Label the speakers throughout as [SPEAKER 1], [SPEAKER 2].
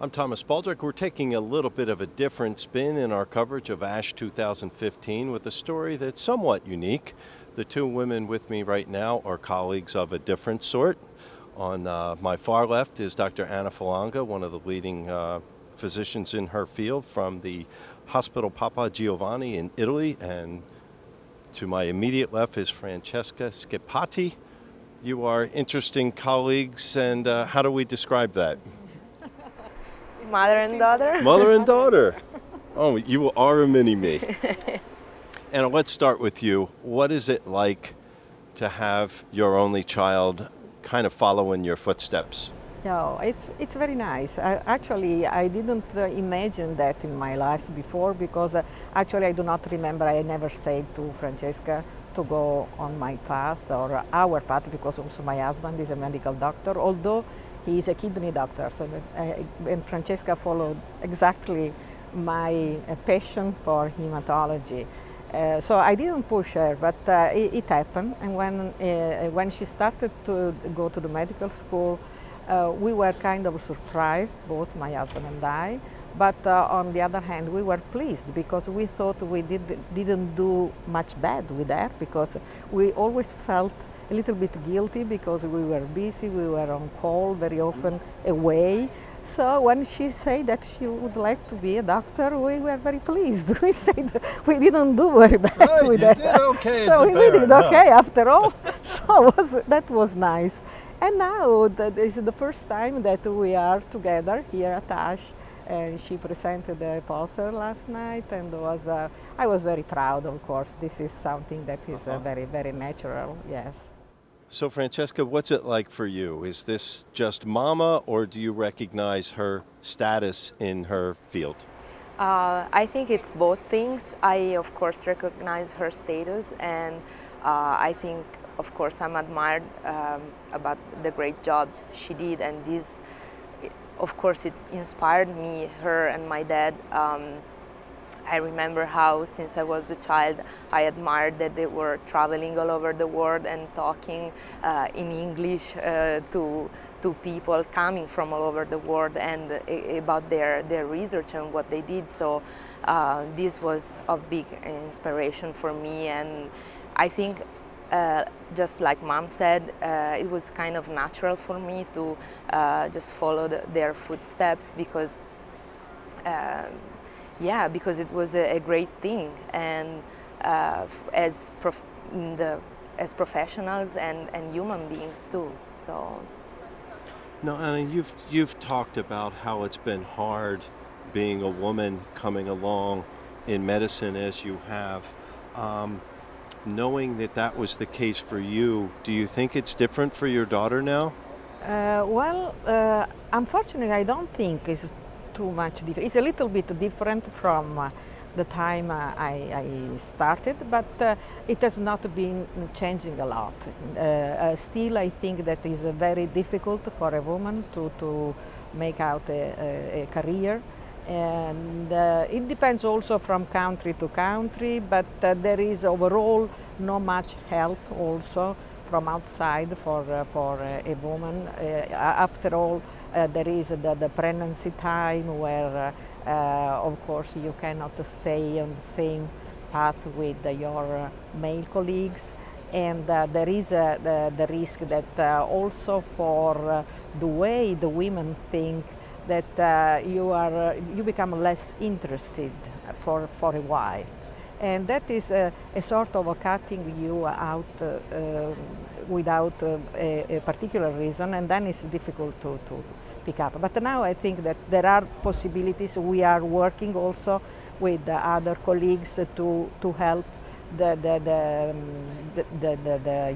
[SPEAKER 1] I'm Thomas Baldrick. We're taking a little bit of a different spin in our coverage of ASH 2015 with a story that's somewhat unique. The two women with me right now are colleagues of a different sort. On my far left is Dr. Anna Falanga, one of the leading physicians in her field from the Hospital Papa Giovanni in Italy. And to my immediate left is Francesca Schieppati. You are interesting colleagues, and how do we describe that?
[SPEAKER 2] Mother and daughter.
[SPEAKER 1] Mother and daughter. Oh, you are a mini-me. And let's start with you. What is it like to have your only child kind of follow in your footsteps?
[SPEAKER 3] No, it's very nice. I didn't imagine that in my life before because actually I do not remember. I never said to Francesca to go on my path or our path because also my husband is a medical doctor, although he is a kidney doctor. So, and Francesca followed exactly my passion for hematology. So I didn't push her, but it happened. And when she started to go to the medical school, we were kind of surprised, both my husband and I. But on the other hand, we were pleased because we thought we didn't do much bad with her, because we always felt a little bit guilty because we were busy, we were on call, very often away. So when she said that she would like to be a doctor, we were very pleased. We said we didn't do very bad with that.
[SPEAKER 1] Did okay
[SPEAKER 3] So
[SPEAKER 1] as a
[SPEAKER 3] we did
[SPEAKER 1] parent,
[SPEAKER 3] okay after all. So that was nice. And now this is the first time that we are together here at ASH. And she presented the poster last night, and I was very proud, of course. This is something that is very, very natural, yes.
[SPEAKER 1] So Francesca, what's it like for you? Is this just mama, or do you recognize her status in her field?
[SPEAKER 2] I think it's both things. I, of course, recognize her status, and I think, of course, I'm admired about the great job she did, and this, of course, it inspired me, her and my dad. I remember how, since I was a child, I admired that they were traveling all over the world and talking in English to people coming from all over the world and about their research and what they did. So this was of big inspiration for me, and I think just like Mom said, it was kind of natural for me to just follow their footsteps because because it was a great thing, and as professionals and human beings too. So.
[SPEAKER 1] No, Anna, you've talked about how it's been hard being a woman coming along in medicine as you have. Knowing that was the case for you, do you think it's different for your daughter now?
[SPEAKER 3] Unfortunately, I don't think it's too much different. It's a little bit different from the time I started, but it has not been changing a lot. Still, I think that is very difficult for a woman to make out a career. And it depends also from country to country, but there is overall not much help also from outside for a woman. After all, there is the pregnancy time where, of course, you cannot stay on the same path with your male colleagues. And there is the risk that also for the way the women think, that you become less interested for a while, and that is a sort of cutting you out without a particular reason, and then it's difficult to pick up. But now I think that there are possibilities. We are working also with other colleagues to help the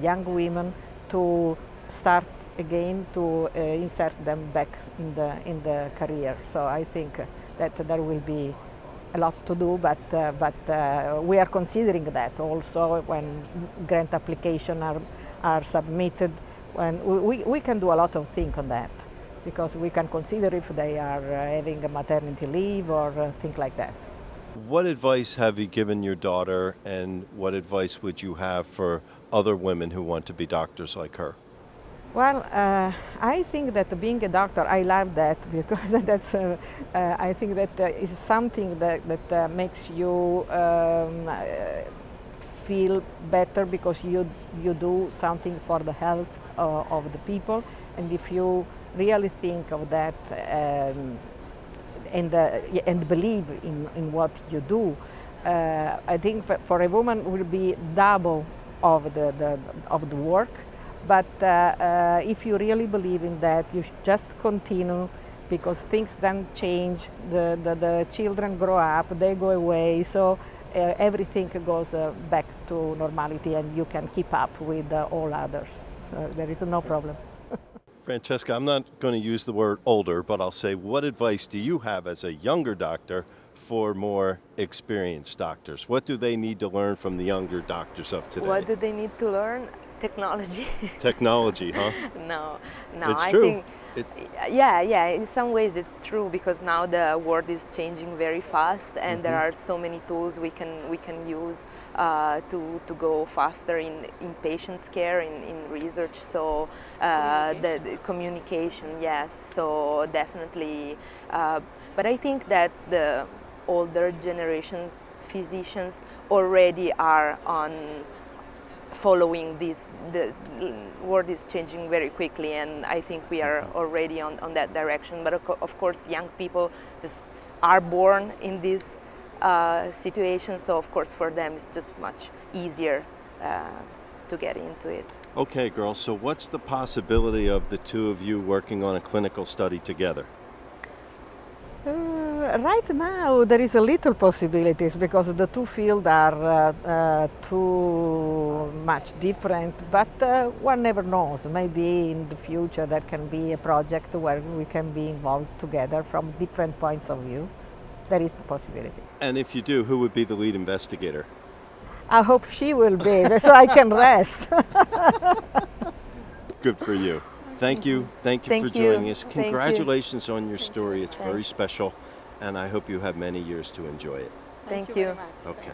[SPEAKER 3] young women to start again, to insert them back in the career. So I think that there will be a lot to do, but we are considering that also when grant applications are submitted. When we can do a lot of things on that, because we can consider if they are having a maternity leave or things like that.
[SPEAKER 1] What advice have you given your daughter, and what advice would you have for other women who want to be doctors like her?
[SPEAKER 3] Well, I think that being a doctor, I love that because that's. I think that is something that makes you feel better because you do something for the health of the people, and if you really think of that and believe in what you do, I think for a woman it will be double of the work. But if you really believe in that, you should just continue because things then change. The children grow up, they go away, so everything goes back to normality and you can keep up with all others. So there is no problem.
[SPEAKER 1] Francesca, I'm not going to use the word older, but I'll say, what advice do you have as a younger doctor for more experienced doctors? What do they need to learn from the younger doctors of today?
[SPEAKER 2] What do they need to learn? Technology.
[SPEAKER 1] Technology, huh?
[SPEAKER 2] No,
[SPEAKER 1] It's
[SPEAKER 2] I
[SPEAKER 1] true.
[SPEAKER 2] think, yeah, in some ways it's true because now the world is changing very fast and there are so many tools we can use to go faster in patients' care, in research, so the communication, yes, so definitely, but I think that the older generations physicians already are on following this. The world is changing very quickly and I think we are already on that direction, but of course young people just are born in this situation, so of course for them it's just much easier to get into it.
[SPEAKER 1] Okay, girls, so what's the possibility of the two of you working on a clinical study together?
[SPEAKER 3] Right now there is a little possibilities because the two fields are too much different, but one never knows. Maybe in the future there can be a project where we can be involved together from different points of view. There is the possibility.
[SPEAKER 1] And if you do, who would be the lead investigator?
[SPEAKER 3] I hope she will be, so I can rest.
[SPEAKER 1] Good for you. Thank you
[SPEAKER 2] Thank
[SPEAKER 1] for
[SPEAKER 2] you.
[SPEAKER 1] joining us.
[SPEAKER 2] Thank you.
[SPEAKER 1] Congratulations on your story. It's very
[SPEAKER 2] Thanks.
[SPEAKER 1] special, and I hope you have many years to enjoy it.
[SPEAKER 2] Thank you.
[SPEAKER 1] Okay.